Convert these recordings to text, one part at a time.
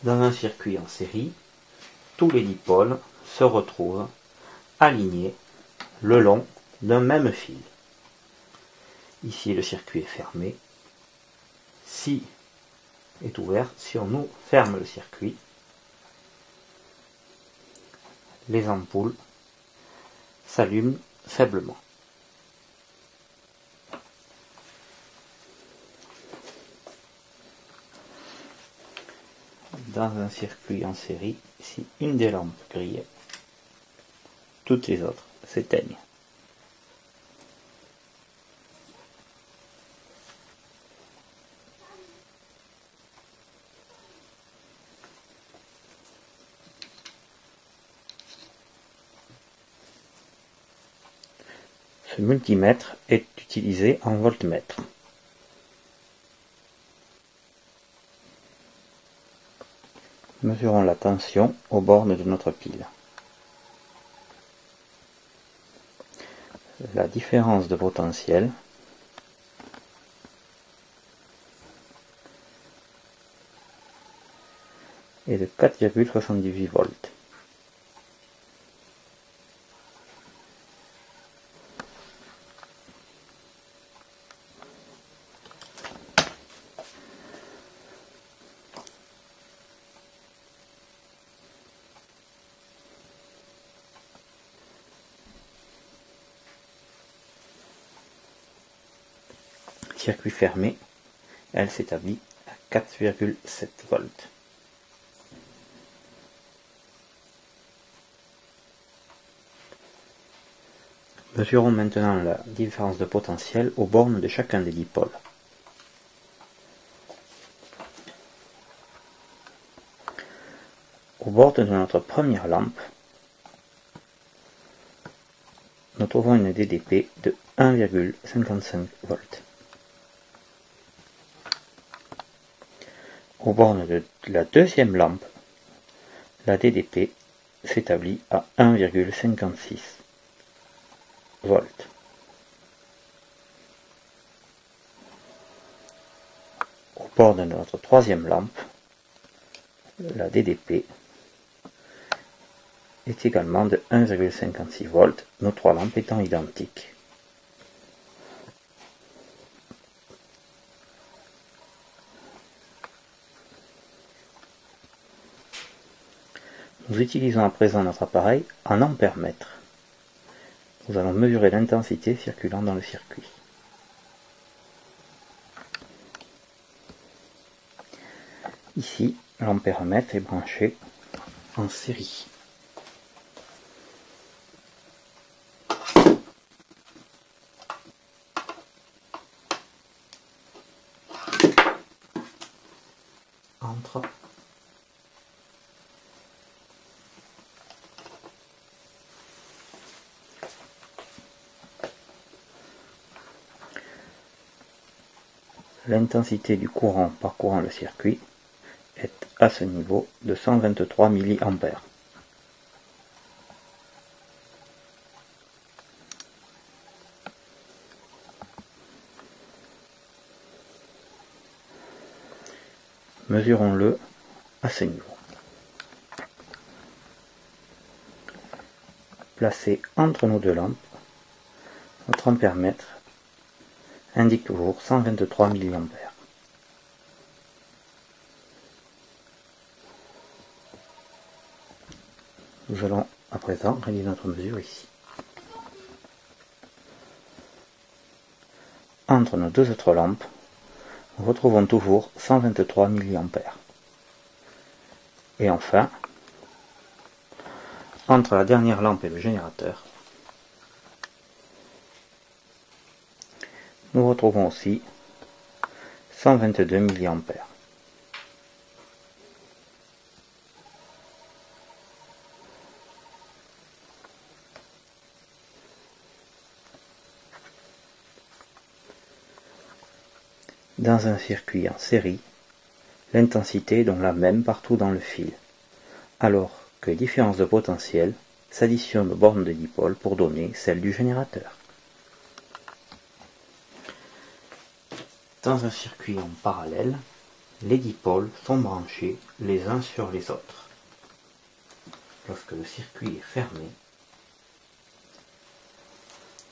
Dans un circuit en série, tous les dipôles se retrouvent alignés le long d'un même fil. Ici, le circuit est fermé. Si est ouvert, si on ferme le circuit, les ampoules s'allument faiblement. Dans un circuit en série, si une des lampes grille, toutes les autres s'éteignent. Ce multimètre est utilisé en voltmètre. Mesurons la tension aux bornes de notre pile. La différence de potentiel est de 4,78 volts. Circuit fermé, elle s'établit à 4,7 volts. Mesurons maintenant la différence de potentiel aux bornes de chacun des dipôles. Aux bornes de notre première lampe, nous trouvons une DDP de 1,55 volts. Aux bornes de la deuxième lampe, la DDP s'établit à 1,56 volts. Aux bornes de notre troisième lampe, la DDP est également de 1,56 volts, nos trois lampes étant identiques. Nous utilisons à présent notre appareil en ampères-mètre. Nous allons mesurer l'intensité circulant dans le circuit. Ici, l'ampère-mètre est branché en série. Entre l'intensité du courant parcourant le circuit est à ce niveau de 123 mA. Mesurons-le à ce niveau. Placé entre nos deux lampes, notre ampère-mètre indique toujours 123 mA. Nous allons à présent réaliser notre mesure ici. Entre nos deux autres lampes, nous retrouvons toujours 123 mA. Et enfin, entre la dernière lampe et le générateur, nous retrouvons aussi 122 mA. Dans un circuit en série, l'intensité est donc la même partout dans le fil, alors que les différences de potentiel s'additionnent aux bornes de dipôle pour donner celle du générateur. Dans un circuit en parallèle, les dipôles sont branchés les uns sur les autres. Lorsque le circuit est fermé,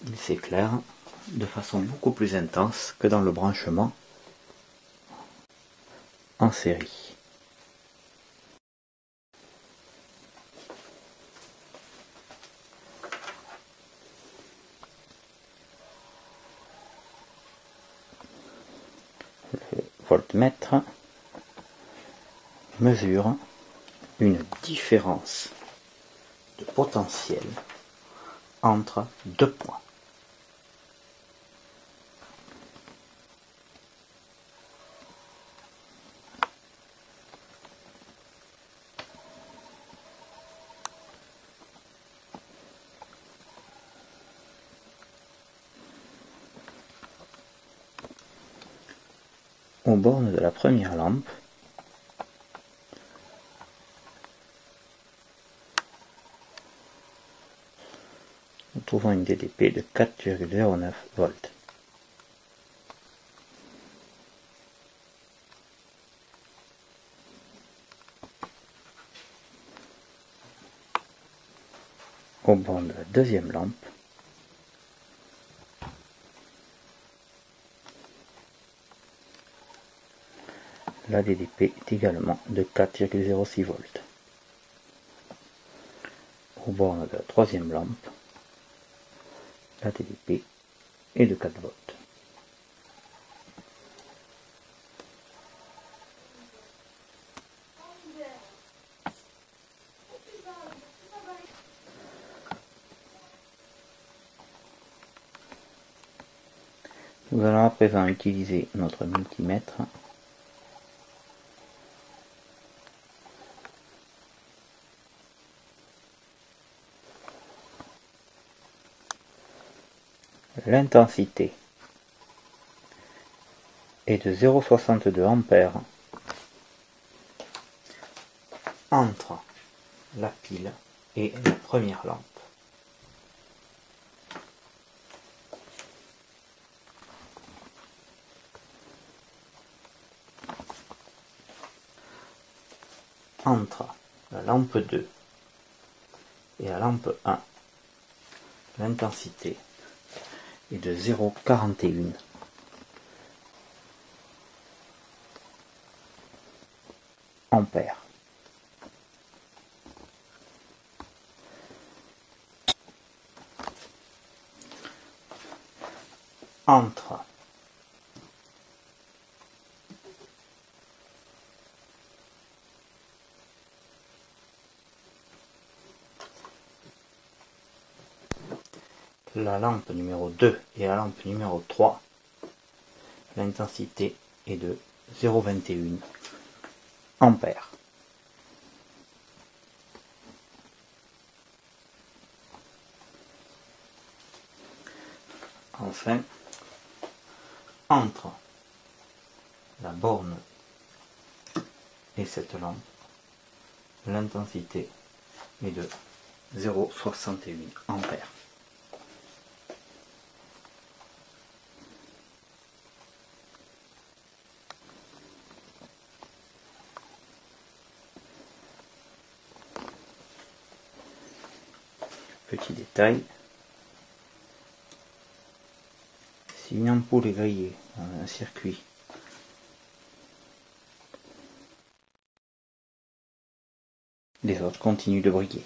il s'éclaire de façon beaucoup plus intense que dans le branchement en série. Le voltmètre mesure une différence de potentiel entre deux points. Aux bornes de la première lampe, nous trouvons une DDP de 4,09 volts. Aux bornes de la deuxième lampe, la DDP est également de 4,06 volts. Aux bornes de la troisième lampe, la DDP est de 4 volts. Nous allons à présent utiliser notre multimètre l'intensité est de 0,62 ampères entre la pile et la première lampe. Entre la lampe 2 et la lampe 1, l'intensité est de 0,41 ampères. Entre la lampe numéro 2 et la lampe numéro 3, l'intensité est de 0,21 ampères. Enfin, entre la borne et cette lampe, l'intensité est de 0,61 ampères. Petit détail, si une ampoule est grillée dans un circuit les autres continuent de briller.